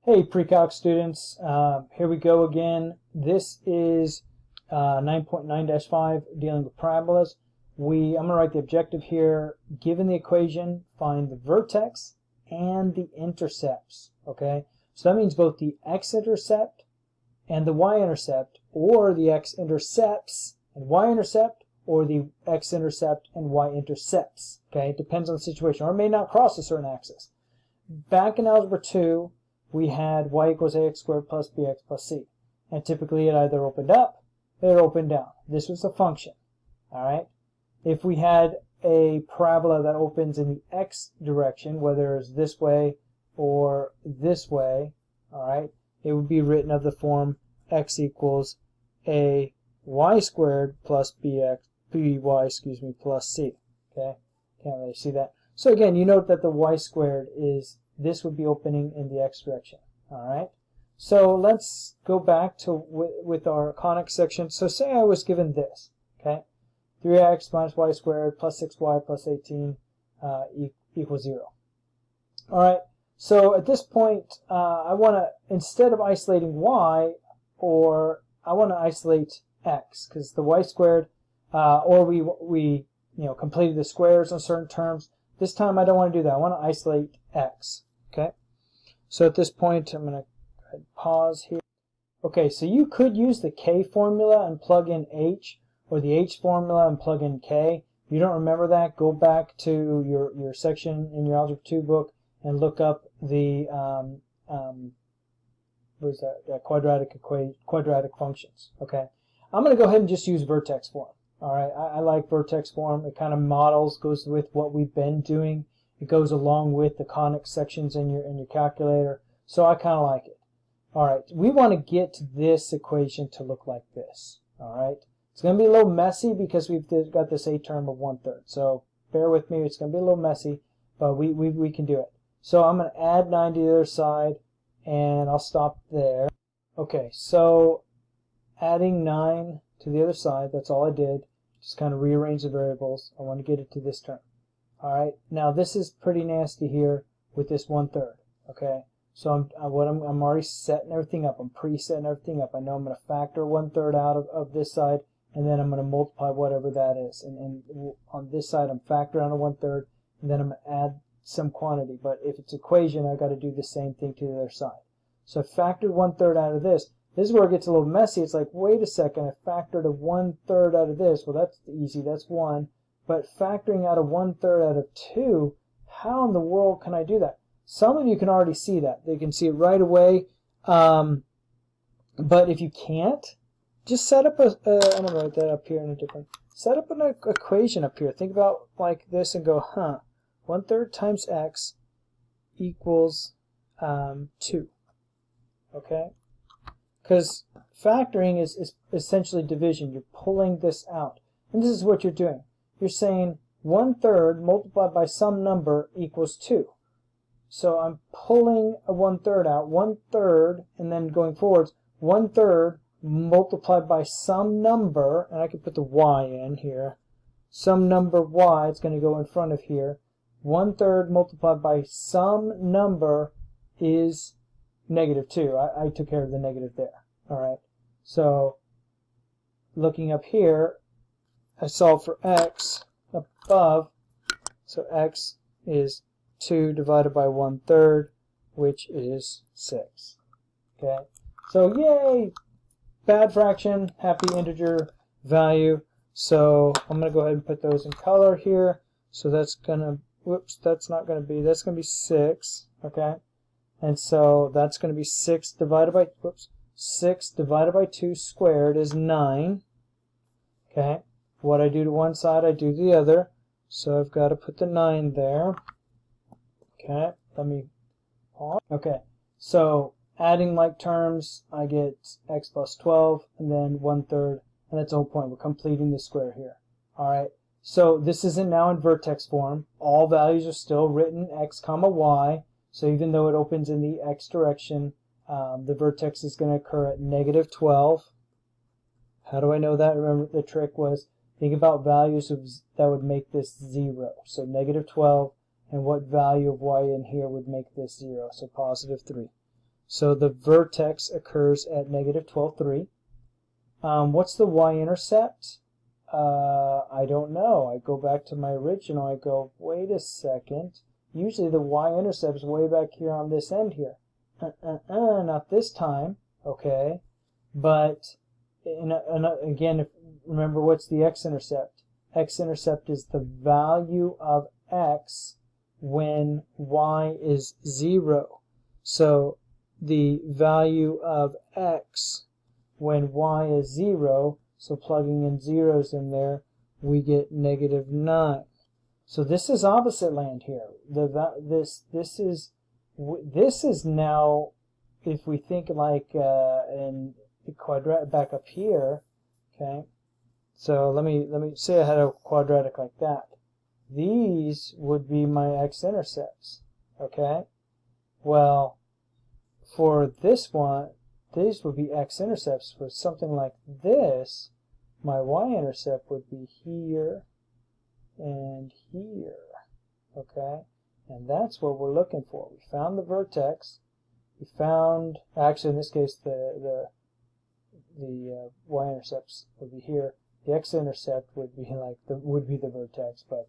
Hey pre-calc students, here we go again. This is 9.9-5 dealing with parabolas. I'm going to write the objective here. Given the equation, find the vertex and the intercepts. Okay, so that means both the x-intercept and the y-intercept, or the x-intercepts and y-intercept, or the x-intercept and y-intercepts. Okay, it depends on the situation, or it may not cross a certain axis. Back in Algebra 2, we had y equals ax squared plus bx plus c. And typically it either opened up or it opened down. This was a function. Alright? If we had a parabola that opens in the x direction, whether it's this way or this way, alright, it would be written of the form x equals a y squared plus by plus c. Okay? Can't really see that. So again, you note that the y squared is, this would be opening in the x direction. Alright, so let's go back to with our conic section. So say I was given this, okay, 3x minus y squared plus 6y plus 18 equals 0. Alright, so at this point I want to, instead of isolating y, I want to isolate x, because the y squared, or we completed the squares on certain terms. This time I don't want to do that. I want to isolate x. Okay, so at this point I'm going to pause here. Okay, so you could use the k formula and plug in h, or the h formula and plug in k. If you don't remember that, go back to your section in your Algebra 2 book and look up the quadratic functions. Okay, I'm going to go ahead and just use vertex form. All right, I like vertex form. It kind of models, goes with what we've been doing. It goes along with the conic sections in your calculator, so I kind of like it. All right, we want to get this equation to look like this. All right, it's going to be a little messy because we've got this a term of 1/3. So bear with me. It's going to be a little messy, but we can do it. So I'm going to add 9 to the other side, and I'll stop there. Okay, so adding 9 to the other side. That's all I did. Just kind of rearrange the variables. I want to get it to this term. Alright, now this is pretty nasty here with this 1/3. Okay, so I'm already setting everything up. I'm pre-setting everything up. I know I'm going to factor 1/3 out of this side, and then I'm going to multiply whatever that is. And on this side, I'm factoring out a 1/3, and then I'm going to add some quantity. But if it's equation, I've got to do the same thing to the other side. So I factored 1/3 out of this. This is where it gets a little messy. It's like, wait a second, I factored a 1/3 out of this. Well, that's easy. That's 1. But factoring out a 1/3 out of 2, how in the world can I do that? Some of you can already see that. They can see it right away. But if you can't, just set up I'm going to write that up here in a different, set up an equation up here. Think about like this and go, 1/3 times x equals 2. Okay? Because factoring is essentially division. You're pulling this out. And this is what you're doing. You're saying 1/3 multiplied by some number equals 2. So I'm pulling a 1/3 out, 1/3, and then going forwards, 1/3 multiplied by some number, and I can put the y in here, some number y, it's going to go in front of here. 1/3 multiplied by some number is -2. I took care of the negative there. Alright, so looking up here, I solve for x above, so x is 2 divided by 1/3, which is 6. Okay, so yay! Bad fraction, happy integer value. So I'm going to go ahead and put those in color here. So that's going to, whoops, that's not going to be, that's going to be 6. Okay, and so that's going to be 6 divided by, whoops, 6 divided by 2 squared is 9. Okay. What I do to one side, I do to the other. So I've got to put the 9 there. Okay, let me pause. Okay, so adding like terms, I get x plus 12, and then 1/3, and that's the whole point. We're completing the square here. Alright, so this isn't now in vertex form. All values are still written x comma y. So even though it opens in the x direction, the vertex is going to occur at -12. How do I know that? Remember, the trick was, think about values that would make this 0. So -12, and what value of y in here would make this 0? So +3. So the vertex occurs at negative 12, 3. What's the y-intercept? I don't know. I go back to my original. I go, wait a second. Usually the y-intercept is way back here on this end here. Not this time. Okay. But again, remember, what's the x-intercept? X-intercept is the value of x when y is 0. So the value of x when y is 0, so plugging in zeros in there, we get negative 9. So this is opposite land here. This is now, if we think like in the quadratic back up here, okay. So let me say I had a quadratic like that. These would be my x-intercepts, okay? Well, for this one, these would be x-intercepts. For something like this, my y-intercept would be here and here, okay? And that's what we're looking for. We found the vertex. We found, actually in this case, the y-intercepts would be here. The x-intercept would be the vertex, but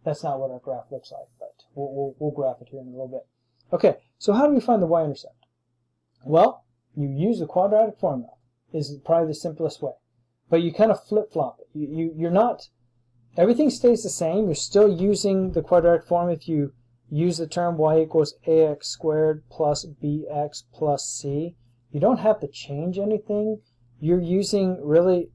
that's not what our graph looks like. But we'll graph it here in a little bit. Okay, so how do we find the y-intercept? Well, you use the quadratic formula. Is probably the simplest way, but you kind of flip-flop it. You're not. Everything stays the same. You're still using the quadratic form if you use the term y equals ax squared plus bx plus c. You don't have to change anything. You're using really,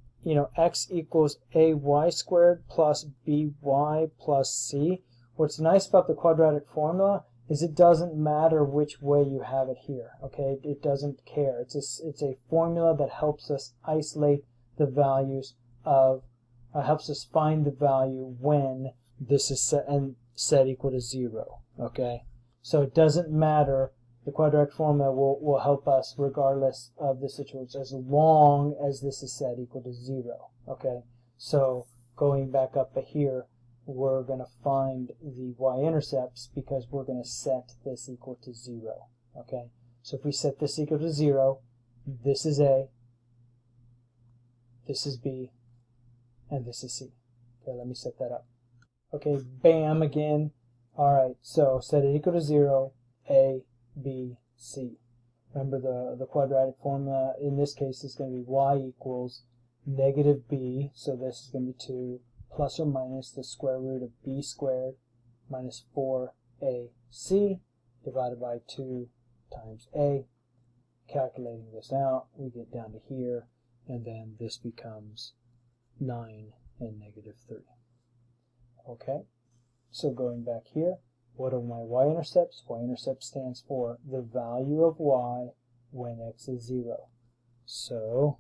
x equals ay squared plus by plus c. What's nice about the quadratic formula is it doesn't matter which way you have it here, okay? It doesn't care. It's a formula that helps us isolate the values of, helps us find the value when this is set equal to 0, okay? So it doesn't matter. The quadratic formula will help us regardless of the situation, as long as this is set equal to 0, okay? So going back up here, we're going to find the y-intercepts because we're going to set this equal to 0, okay? So if we set this equal to 0, this is A, this is B, and this is C. Okay, let me set that up. Okay, bam again. All right, so set it equal to 0, A, B, C. Remember the quadratic formula in this case is going to be y equals negative b, so this is going to be 2 plus or minus the square root of b squared minus 4ac divided by 2 times a. Calculating this out, we get down to here, and then this becomes 9 and negative 3. Okay, so going back here, what are my y-intercepts? Y-intercept stands for the value of y when x is 0. So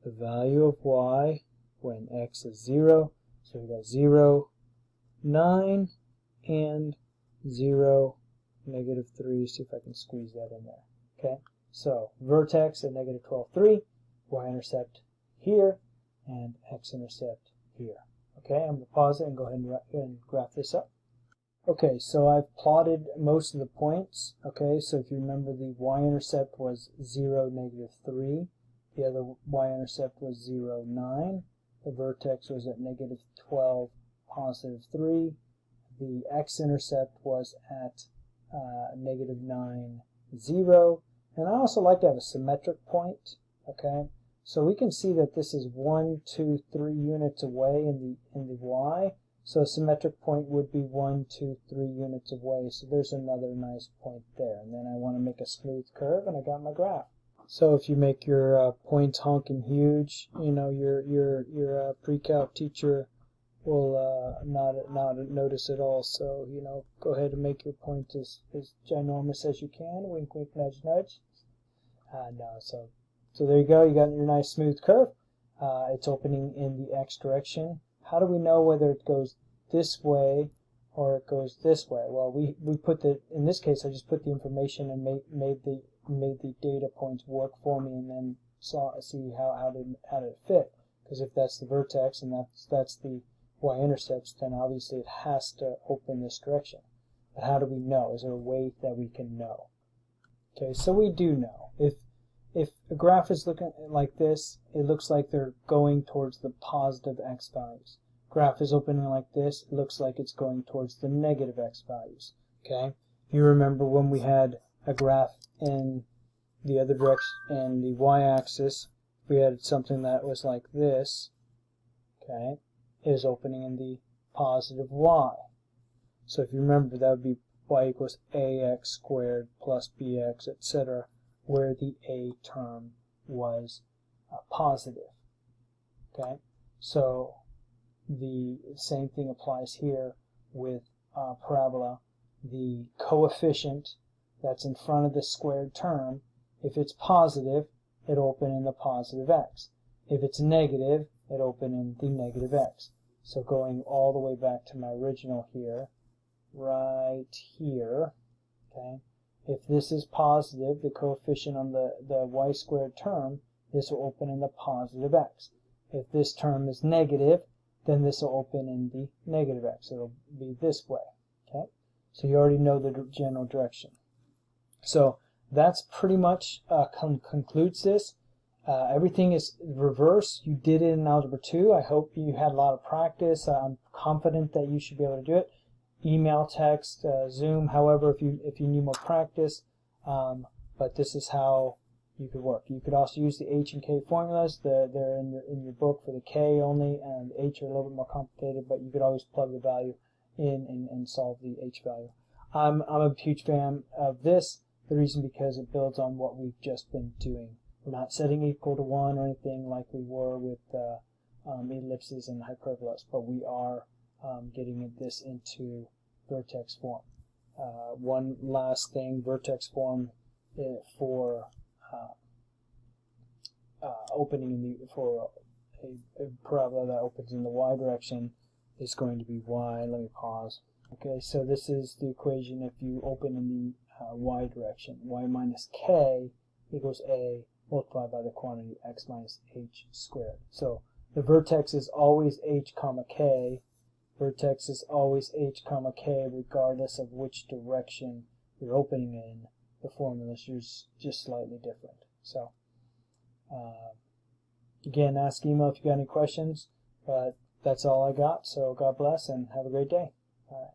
the value of y when x is 0, so we got 0, 9, and 0, negative 3. See if I can squeeze that in there. Okay, so vertex at negative 12, 3, y-intercept here, and x-intercept here. Okay, I'm going to pause it and go ahead and graph this up. Okay, so I've plotted most of the points. Okay, so if you remember, the y-intercept was 0, negative 3. The other y-intercept was 0, 9. The vertex was at negative 12, positive 3. The x-intercept was at negative 9, 0. And I also like to have a symmetric point. Okay, so we can see that this is 1, 2, 3 units away in the y. So a symmetric point would be 1, 2, 3 units away. So there's another nice point there. And then I want to make a smooth curve, and I got my graph. So if you make your points honking huge, your pre-calc teacher will not notice at all. So go ahead and make your point as ginormous as you can. Wink, wink, nudge, nudge. No, so there you go. You got your nice smooth curve. It's opening in the x direction. How do we know whether it goes this way or it goes this way? Well, we put in this case, I just put the information and made the data points work for me, and then see how did it fit. Because if that's the vertex and that's the y-intercepts, then obviously it has to open this direction. But how do we know? Is there a way that we can know? Okay, so we do know if a graph is looking like this, it looks like they're going towards the positive x values. Graph is opening like this, it looks like it's going towards the negative x values. Okay, you remember when we had a graph in the other direction, in the y-axis, we had something that was like this. Okay, it is opening in the positive y. So if you remember, that would be y equals ax squared plus bx, etc., where the a term was positive. Okay, so the same thing applies here with parabola. The coefficient that's in front of the squared term, if it's positive, it'll open in the positive x. If it's negative, it'll open in the negative x. So going all the way back to my original here, right here, okay, if this is positive, the coefficient on the y squared term, this will open in the positive x. If this term is negative, then this will open in the negative x. It'll be this way. Okay, so you already know the general direction. So that's pretty much concludes this. Everything is reverse. You did it in Algebra 2. I hope you had a lot of practice. I'm confident that you should be able to do it. Email, text, Zoom, however, if you need more practice. But this is how you could work. You could also use the H and K formulas. They're in your book for the K only, and the H are a little bit more complicated, but you could always plug the value in and solve the H value. I'm a huge fan of this. The reason because it builds on what we've just been doing. We're not setting equal to 1 or anything like we were with ellipses and hyperbolas, but we are getting this into vertex form. One last thing, vertex form for opening in for a parabola that opens in the y direction is going to be y. Let me pause. Okay, so this is the equation if you open in the y direction. Y minus k equals a multiplied by the quantity x minus h squared. So the vertex is always h comma k. Vertex is always h comma k regardless of which direction you're opening in. The formula is just slightly different. So again, ask email if you got any questions, but that's all I got. So God bless and have a great day. All right.